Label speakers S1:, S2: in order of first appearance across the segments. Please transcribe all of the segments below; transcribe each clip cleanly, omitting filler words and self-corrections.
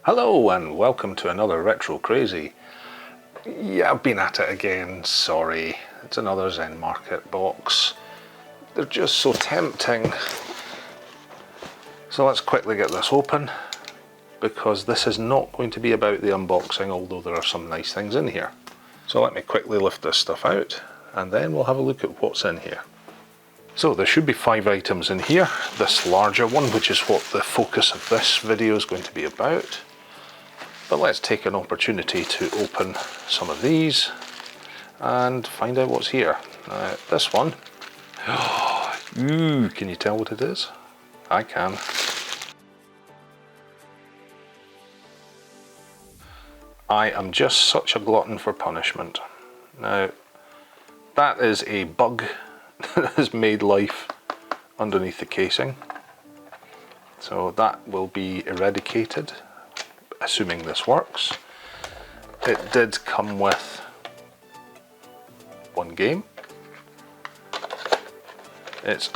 S1: Hello and welcome to another Retro Crazy. Yeah, I've been at it again, sorry. It's another ZenMarket box. They're just so tempting. So let's quickly get this open, because this is not going to be about the unboxing, although there are some nice things in here. So let me quickly lift this stuff out and then we'll have a look at what's in here. So there should be 5 items in here. This larger one, which is what the focus of this video is going to be about. But let's take an opportunity to open some of these and find out what's here. This one, ooh, can you tell what it is? I can. I am just such a glutton for punishment. Now, that is a bug that has made life underneath the casing. So that will be eradicated, assuming this works. It did come with one game. It's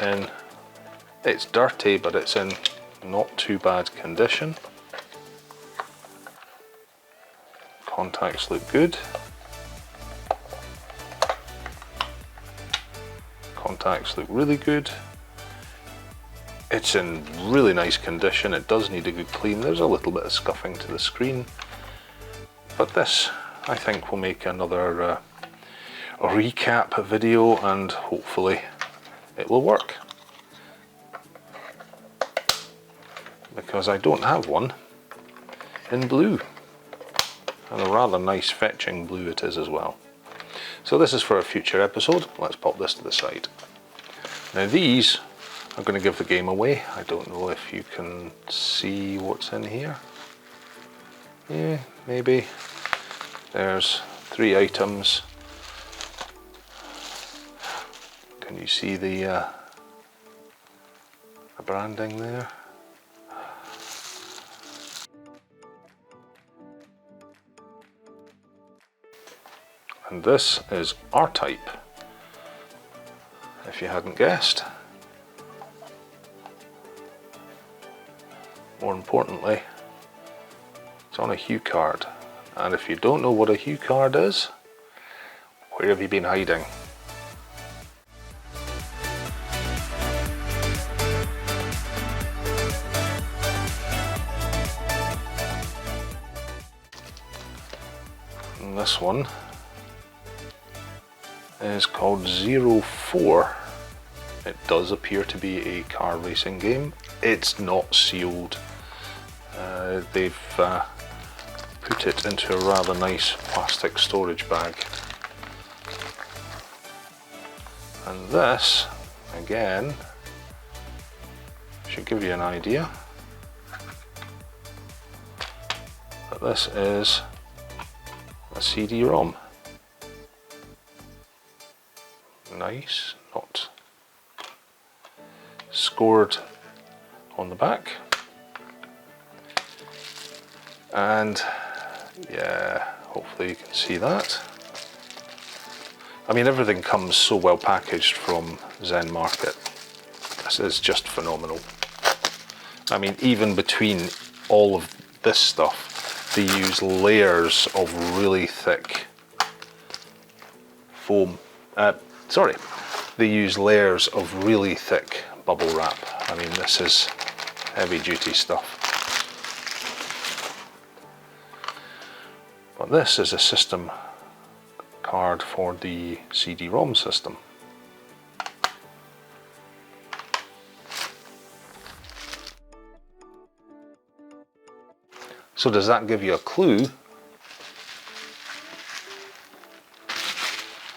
S1: dirty, but it's in not too bad condition. Contacts look good. Contacts look really good. It's in really nice condition. It does need a good clean. There's a little bit of scuffing to the screen, but this I think will make another a recap video, and hopefully it will work, because I don't have one in blue, and a rather nice fetching blue it is as well. So this is for a future episode. Let's pop this to the side. Now these, I'm going to give the game away. I don't know if you can see what's in here. Yeah, maybe. There's 3 items. Can you see the branding there? And this is R-Type, if you hadn't guessed. More importantly, it's on a hue card, and if you don't know what a hue card is, where have you been hiding? And this one is called 04. It does appear to be a car racing game. It's not sealed. They've put it into a rather nice plastic storage bag. And this, again, should give you an idea that this is a CD-Rom. Nice, not scored on the back. And yeah, hopefully you can see that. I mean, everything comes so well packaged from ZenMarket. This is just phenomenal. I mean, even between all of this stuff, they use layers of really thick foam. They use layers of really thick bubble wrap. I mean, this is heavy duty stuff. But this is a system card for the CD-ROM system. So does that give you a clue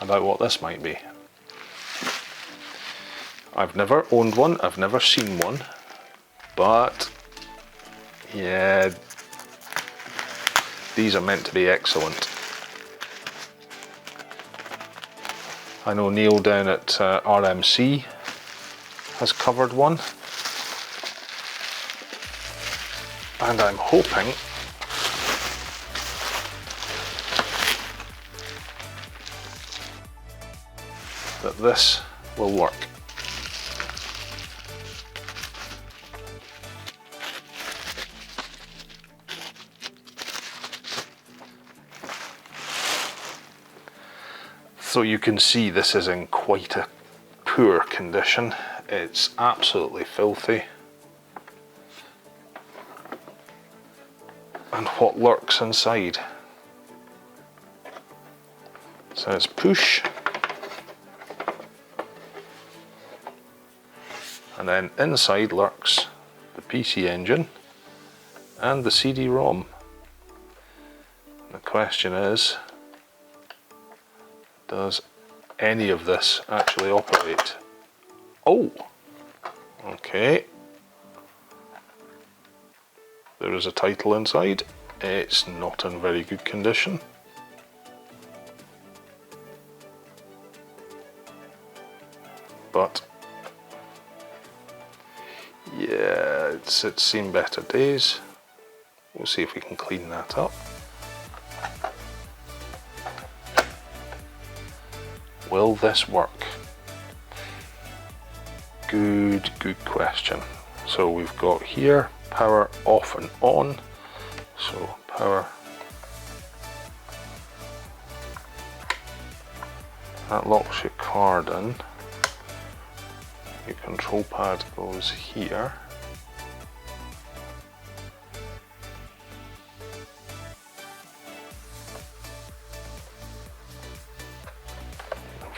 S1: about what this might be? I've never owned one, I've never seen one, but yeah, these are meant to be excellent. I know Neil down at RMC has covered one, and I'm hoping that this will work. So you can see this is in quite a poor condition. It's absolutely filthy. And what lurks inside? So it's push. And then inside lurks the PC Engine and the CD-ROM. The question is, does any of this actually operate? Oh, okay. There is a title inside. It's not in very good condition. But yeah, it's seen better days. We'll see if we can clean that up. Will this work? Good question. So we've got here power off and on. So power, that locks your card in. Your control pad goes here.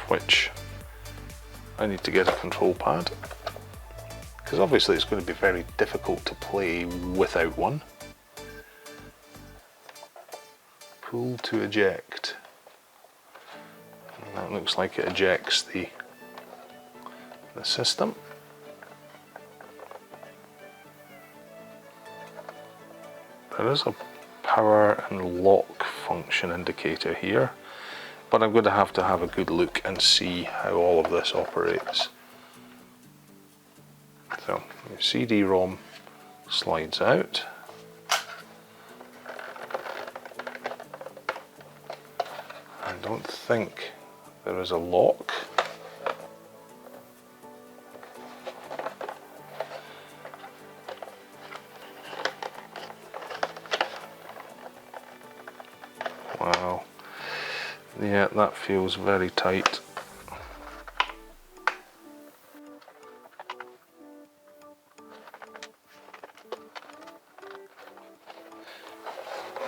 S1: Which I need to get a control pad, because obviously it's going to be very difficult to play without one. Pull to eject. And that looks like it ejects the system. There is a power and lock function indicator here, but I'm going to have a good look and see how all of this operates. So your CD-ROM slides out. I don't think there is a lock. Wow. Yeah, that feels very tight.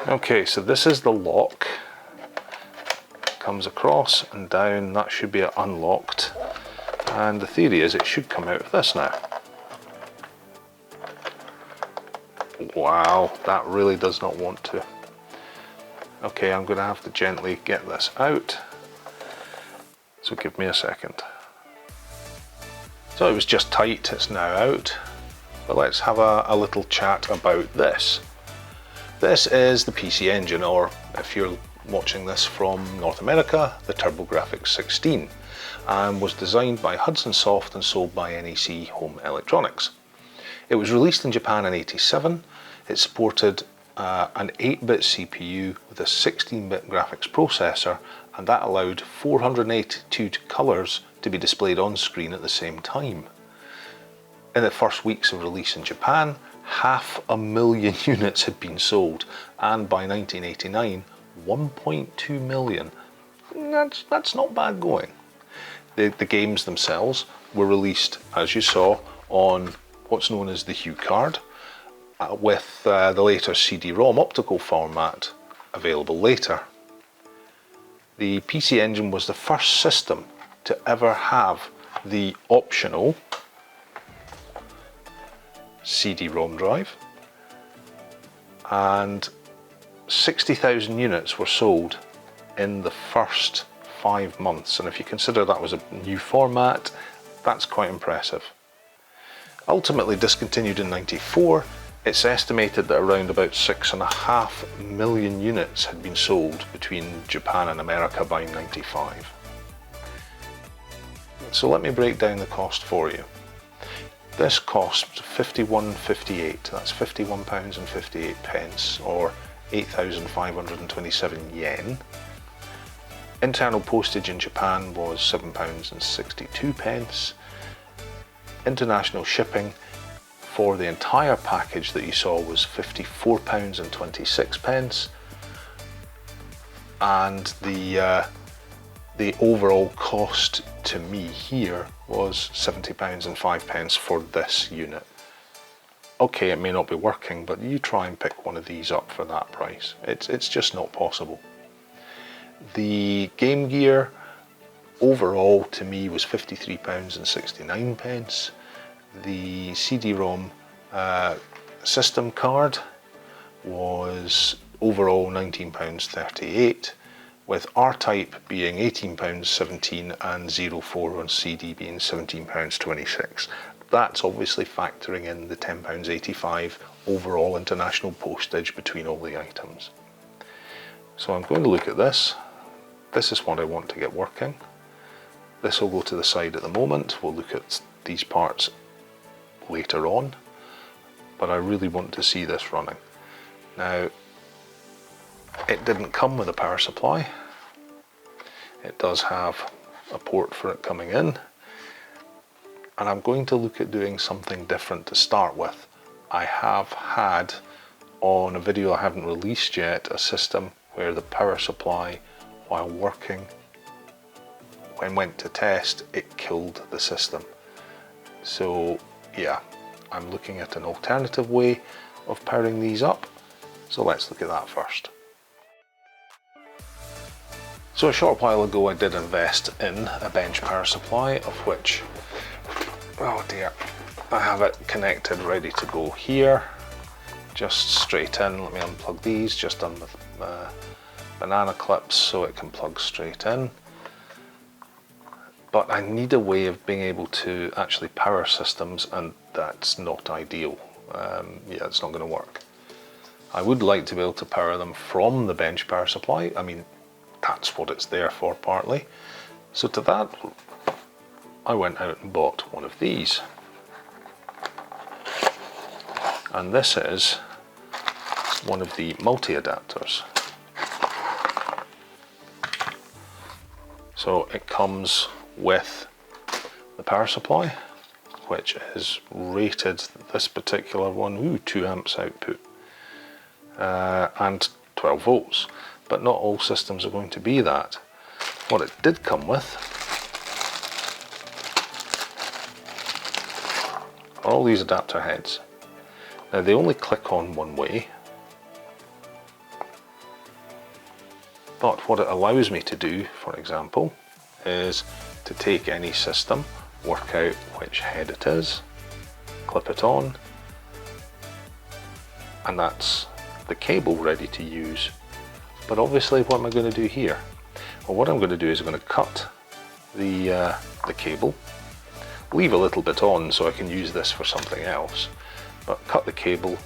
S1: Okay, so this is the lock. Comes across and down, that should be unlocked. And the theory is it should come out of this now. Wow, that really does not want to. Okay, I'm going to have to gently get this out. So give me a second. So it was just tight, it's now out. But let's have a little chat about this. This is the PC Engine, or if you're watching this from North America, the TurboGrafx 16, and was designed by Hudson Soft and sold by NEC Home Electronics. It was released in Japan in '87. It supported an 8-bit CPU with a 16-bit graphics processor, and that allowed 482 colours to be displayed on screen at the same time. In the first weeks of release in Japan, 500,000 units had been sold, and by 1989, 1.2 million. That's not bad going. The games themselves were released, as you saw, on what's known as the Hue card, with the later CD-ROM optical format available later. The PC Engine was the first system to ever have the optional CD-ROM drive, and 60,000 units were sold in the first 5 months, and if you consider that was a new format, that's quite impressive. Ultimately discontinued in '94, it's estimated that around about 6.5 million units had been sold between Japan and America by '95. So let me break down the cost for you. This cost £51.58, that's £51.58 or 8,527 yen. Internal postage in Japan was £7.62. International shipping for the entire package that you saw was £54.26, and the overall cost to me here was £70.05 for this unit. Okay, it may not be working, but you try and pick one of these up for that price. It's just not possible. The GameGear overall to me was £53.69. The CD-Rom system card was overall £19.38, with R-Type being £18.17 and 04 on CD being £17.26. That's obviously factoring in the £10.85 overall international postage between all the items. So I'm going to look at this. This is what I want to get working. This will go to the side at the moment. We'll look at these parts later on, but I really want to see this running. Now, it didn't come with a power supply. It does have a port for it coming in, and I'm going to look at doing something different to start with. I have had, on a video I haven't released yet, a system where the power supply, while working, when went to test, it killed the system. So yeah, I'm looking at an alternative way of powering these up. So let's look at that first. So a short while ago I did invest in a bench power supply, of which, oh dear, I have it connected ready to go here, just straight in. Let me unplug these, just done with banana clips so it can plug straight in. But I need a way of being able to actually power systems, and that's not ideal. Yeah, it's not going to work. I would like to be able to power them from the bench power supply. I mean, that's what it's there for partly. So to that, I went out and bought one of these. And this is one of the multi-adapters. So it comes with the power supply, which is rated, this particular one, 2 amps output, and 12 volts, but not all systems are going to be that. What it did come with are all these adapter heads. Now they only click on one way, but what it allows me to do, for example, is to take any system, work out which head it is, clip it on, and that's the cable ready to use. But obviously, what am I going to do here? Well, what I'm going to do is I'm going to cut the cable, leave a little bit on so I can use this for something else, but cut the cable,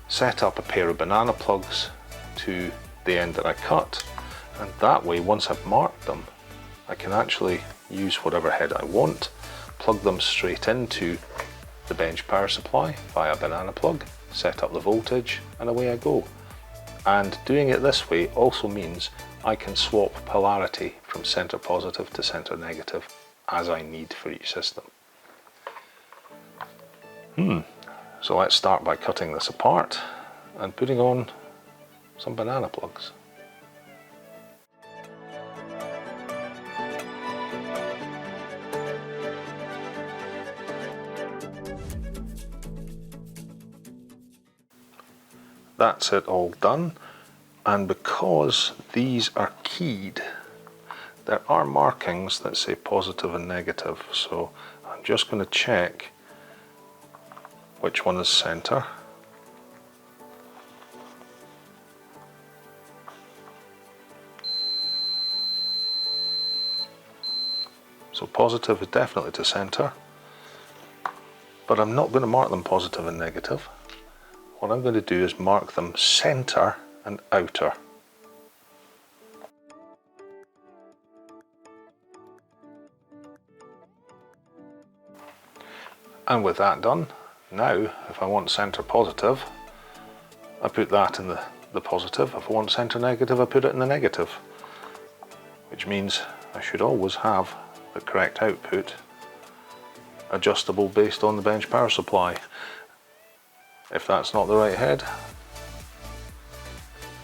S1: set up a pair of banana plugs to the end that I cut, and that way, once I've marked them, I can actually use whatever head I want, plug them straight into the bench power supply via banana plug, set up the voltage, and away I go. And doing it this way also means I can swap polarity from center positive to center negative as I need for each system. So let's start by cutting this apart and putting on some banana plugs. That's it all done, and because these are keyed, there are markings that say positive and negative, so I'm just going to check which one is center. So positive is definitely to center, but I'm not going to mark them positive and negative. What I'm going to do is mark them center and outer. And with that done, now if I want center positive, I put that in the positive. If I want center negative, I put it in the negative. Which means I should always have the correct output adjustable based on the bench power supply. If that's not the right head,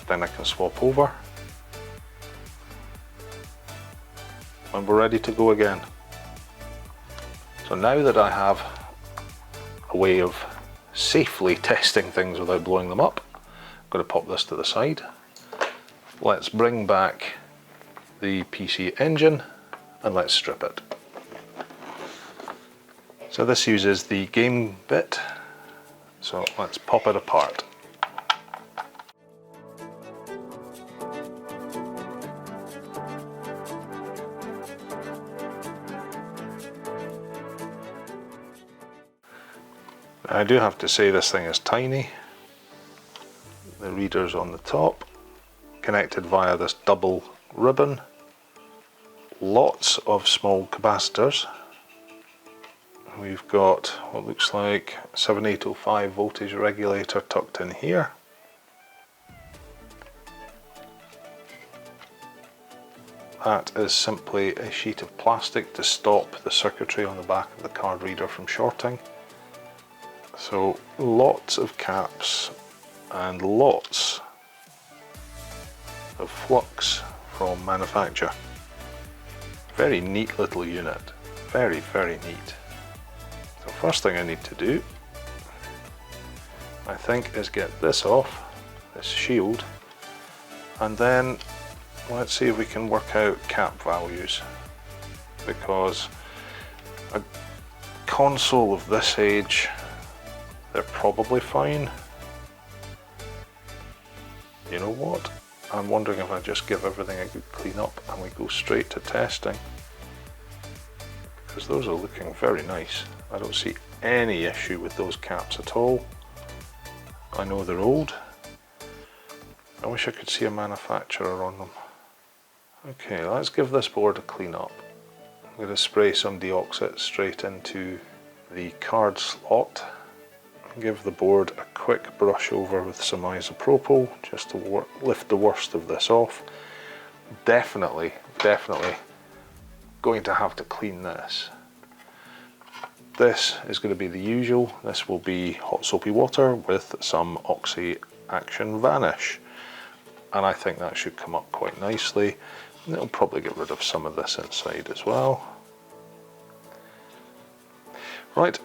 S1: then I can swap over and we're ready to go again. So now that I have a way of safely testing things without blowing them up, I'm going to pop this to the side. Let's bring back the PC engine and let's strip it. So this uses the game bit, so let's pop it apart. I do have to say this thing is tiny. The reader's on the top, connected via this double ribbon. Lots of small capacitors. We've got what looks like a 7805 voltage regulator tucked in here. That is simply a sheet of plastic to stop the circuitry on the back of the card reader from shorting. So lots of caps and lots of flux from manufacture. Very neat little unit, very, very neat. So first thing I need to do, I think, is get this off, this shield, and then let's see if we can work out cap values, because a console of this age, they're probably fine. You know what? I'm wondering if I just give everything a good clean up and we go straight to testing, because those are looking very nice. I don't see any issue with those caps at all. I know they're old. I wish I could see a manufacturer on them. Okay, let's give this board a clean up. I'm going to spray some deoxit straight into the card slot. Give the board a quick brush over with some isopropyl just to lift the worst of this off. Definitely going to have to clean this. This is going to be the usual. This will be hot soapy water with some Oxy Action Vanish, and I think that should come up quite nicely. And it'll probably get rid of some of this inside as well. Right.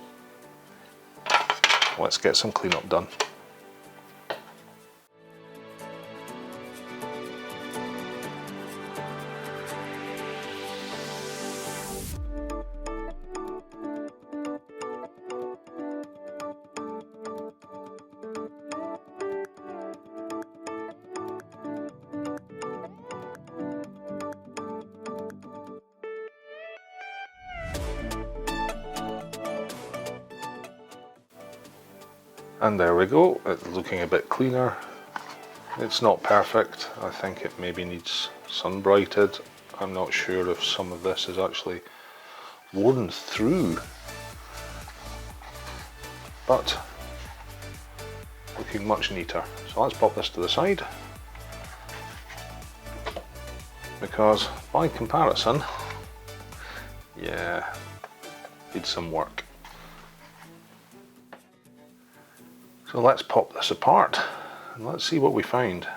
S1: Let's get some cleanup done. And there we go, it's looking a bit cleaner. It's not perfect. I think it maybe needs sun brighted. I'm not sure if some of this is actually worn through, but looking much neater. So let's pop this to the side, because by comparison, yeah, needs some work. So let's pop this apart and let's see what we find.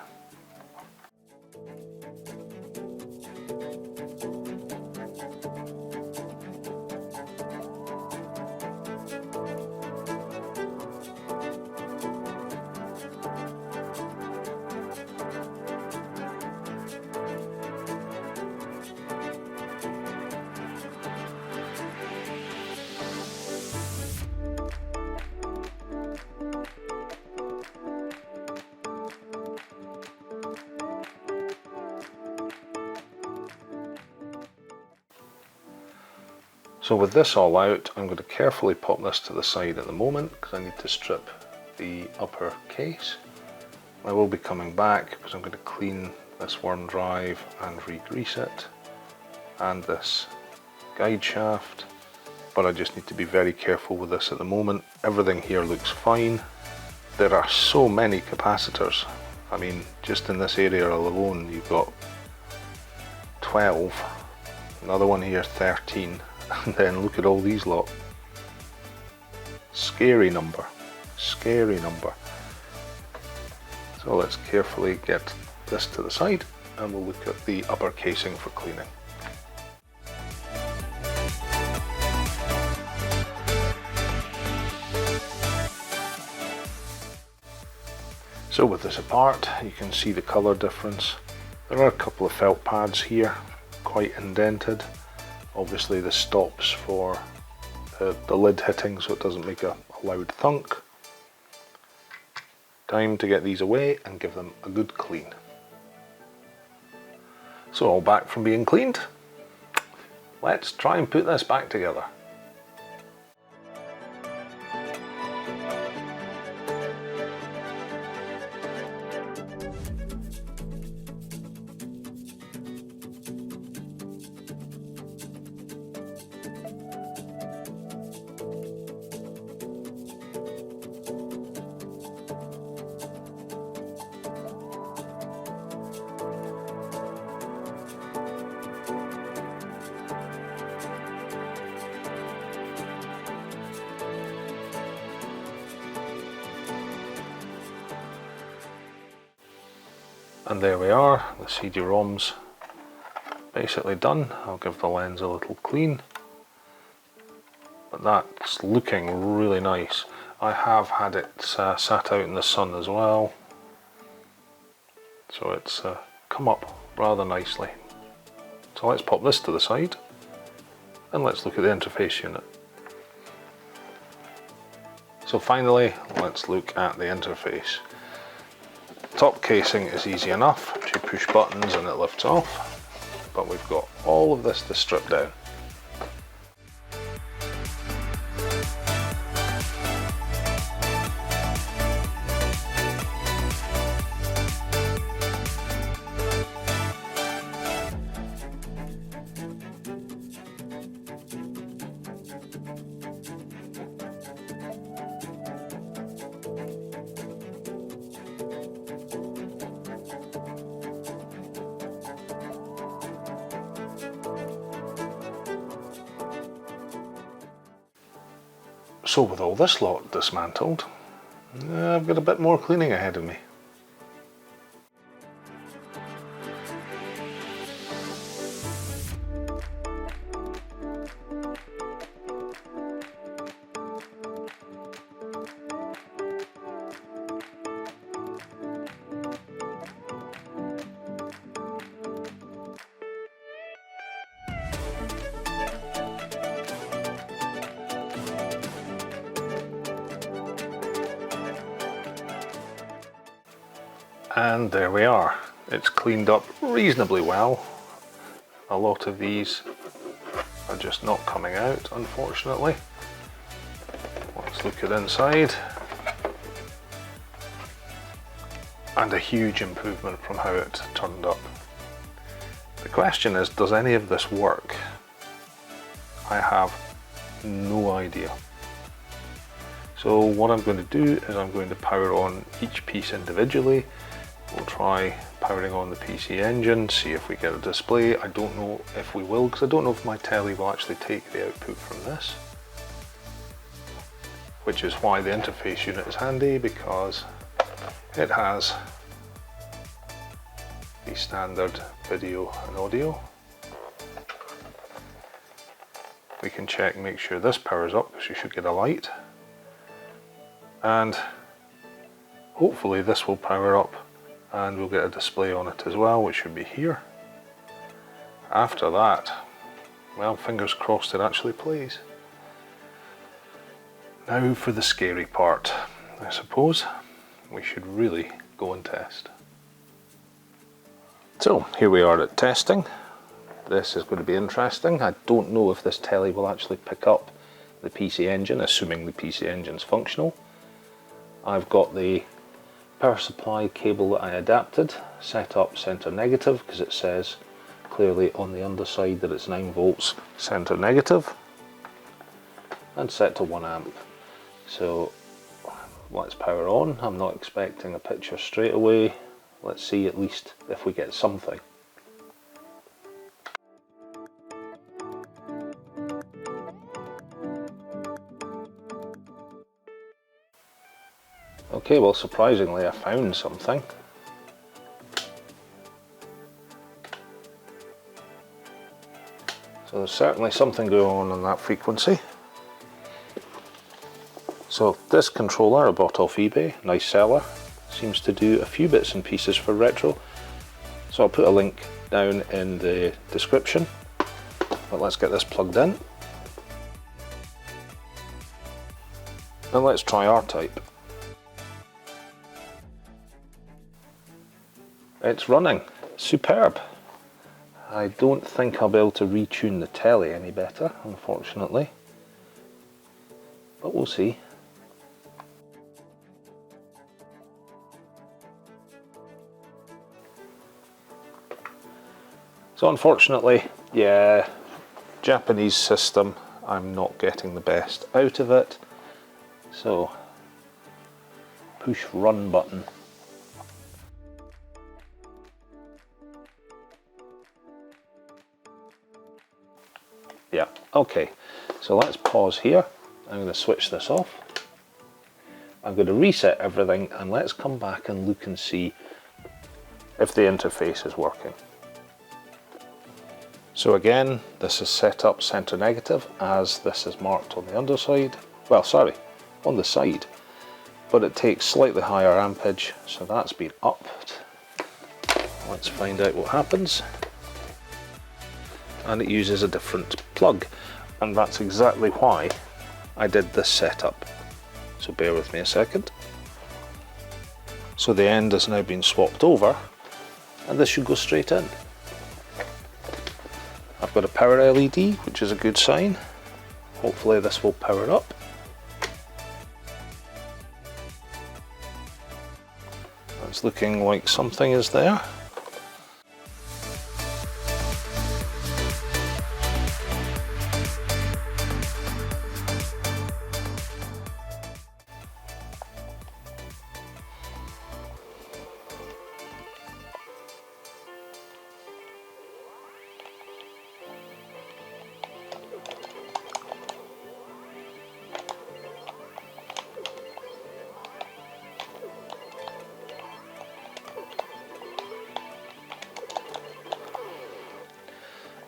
S1: So with this all out, I'm going to carefully pop this to the side at the moment because I need to strip the upper case. I will be coming back because I'm going to clean this worm drive and re-grease it, and this guide shaft, but I just need to be very careful with this at the moment. Everything here looks fine. There are so many capacitors. I mean, just in this area alone, you've got 12, another one here 13, and then look at all these lot. Scary number, scary number. So let's carefully get this to the side and we'll look at the upper casing for cleaning. So with this apart, you can see the colour difference. There are a couple of felt pads here, quite indented. Obviously this stops for the lid hitting so it doesn't make a loud thunk. Time to get these away and give them a good clean. So all back from being cleaned, let's try and put this back together. And there we are, the CD-ROM's basically done. I'll give the lens a little clean. But that's looking really nice. I have had it sat out in the sun as well. So it's come up rather nicely. So let's pop this to the side and let's look at the interface unit. So finally, let's look at the interface. Top casing is easy enough, you push buttons and it lifts off, but we've got all of this to strip down. So with all this lot dismantled, I've got a bit more cleaning ahead of me. And there we are. It's cleaned up reasonably well. A lot of these are just not coming out, unfortunately. Let's look at inside. And a huge improvement from how it turned up. The question is, does any of this work? I have no idea. So what I'm going to do is I'm going to power on each piece individually. We'll try powering on the PC engine, see if we get a display. I don't know if we will, because I don't know if my telly will actually take the output from this. Which is why the interface unit is handy, because it has the standard video and audio. We can check and make sure this powers up, because you should get a light. And hopefully this will power up and we'll get a display on it as well, which should be here. After that, well, fingers crossed it actually plays. Now for the scary part. I suppose we should really go and test. So here we are at testing. This is going to be interesting. I don't know if this telly will actually pick up the PC engine, assuming the PC engine's functional. I've got the power supply cable that I adapted set up center negative, because it says clearly on the underside that it's 9 volts center negative. and set to 1 amp. So let's power on. I'm not expecting a picture straight away. Let's see at least if we get something. Okay, well surprisingly I found something. So there's certainly something going on that frequency. So this controller I bought off eBay, nice seller, seems to do a few bits and pieces for retro. So I'll put a link down in the description. But let's get this plugged in. And let's try R-Type. It's running, superb. I don't think I'll be able to retune the telly any better, unfortunately. But we'll see. So unfortunately, yeah, Japanese system, I'm not getting the best out of it. So, push run button. Yeah, okay, so let's pause here. I'm going to switch this off. I'm going to reset everything and let's come back and look and see if the interface is working. So again, this is set up center negative as this is marked on the underside. Well, sorry, on the side. But it takes slightly higher ampage, so that's been upped. Let's find out what happens. And it uses a different plug, and that's exactly why I did this setup. So bear with me a second. So the end has now been swapped over, and this should go straight in. I've got a power LED, which is a good sign. Hopefully this will power up. It's looking like something is there.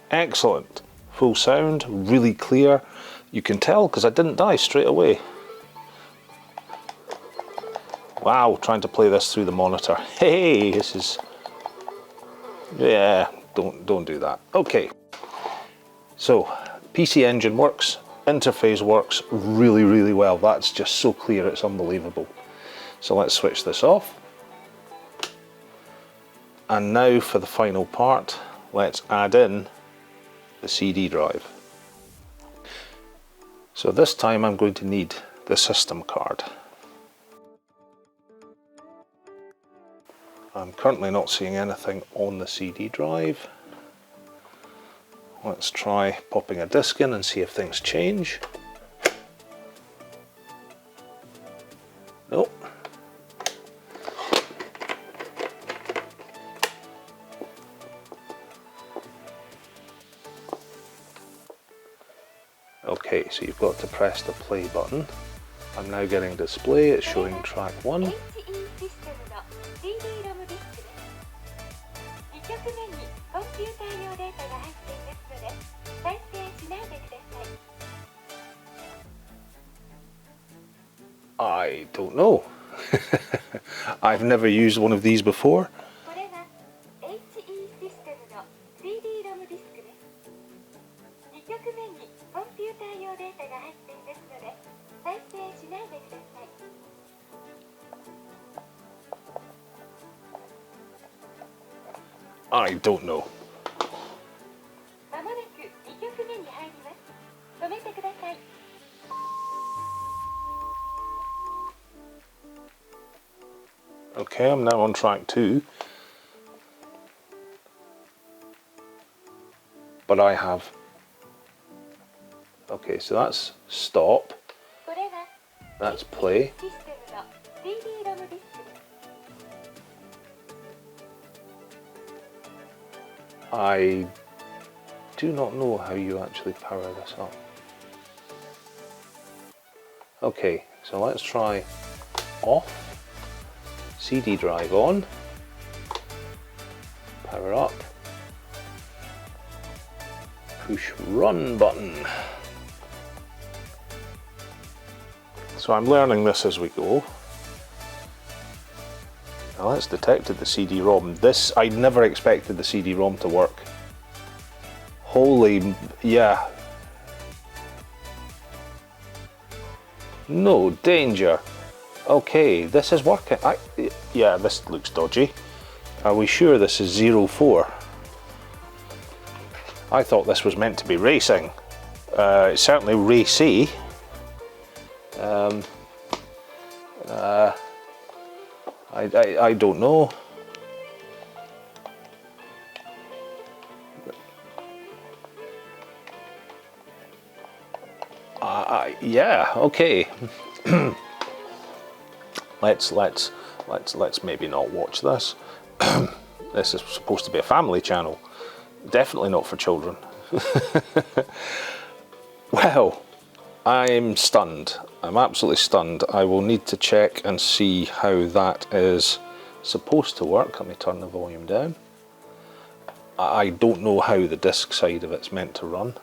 S1: Excellent. Full sound, really clear. You can tell because I didn't die straight away. Wow, trying to play this through the monitor. Hey, this is... yeah, don't do that. Okay. So, PC Engine works, interface works really, really well. That's just so clear, it's unbelievable. So let's switch this off. And now for the final part, let's add in the CD drive. So this time I'm going to need the system card. I'm currently not seeing anything on the CD drive. Let's try popping a disc in and see if things change. Nope. Okay, so you've got to press the play button. I'm now getting a display, it's showing track 1. I don't know. I've never used one of these before. I don't know. Okay, I'm now on track 2. But I have Okay, so that's stop. That's play. I do not know how you actually power this up. Okay, so let's try off, CD drive on, power up, push run button. So I'm learning this as we go. Now that's detected the CD-ROM. This, I never expected the CD-ROM to work. Holy, yeah. No danger. Okay, this is working. Yeah, this looks dodgy. Are we sure this is 04? I thought this was meant to be racing. It's certainly racy. I don't know. Yeah, okay. let's maybe not watch this. This is supposed to be a family channel. Definitely not for children. Well, I'm stunned. I'm absolutely stunned. I will need to check and see how that is supposed to work. Let me turn the volume down. I don't know how the disc side of it's meant to run,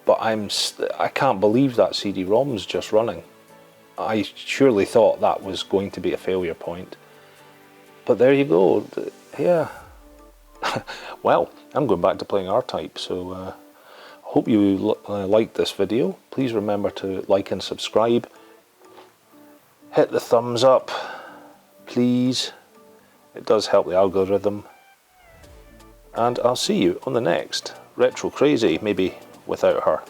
S1: but I can't believe that CD-ROM's just running. I surely thought that was going to be a failure point, but there you go. Yeah. Well, I'm going back to playing R-Type, so hope you liked this video. Please remember to like and subscribe. Hit the thumbs up, please. It does help the algorithm. And I'll see you on the next Retro Crazy, maybe without her.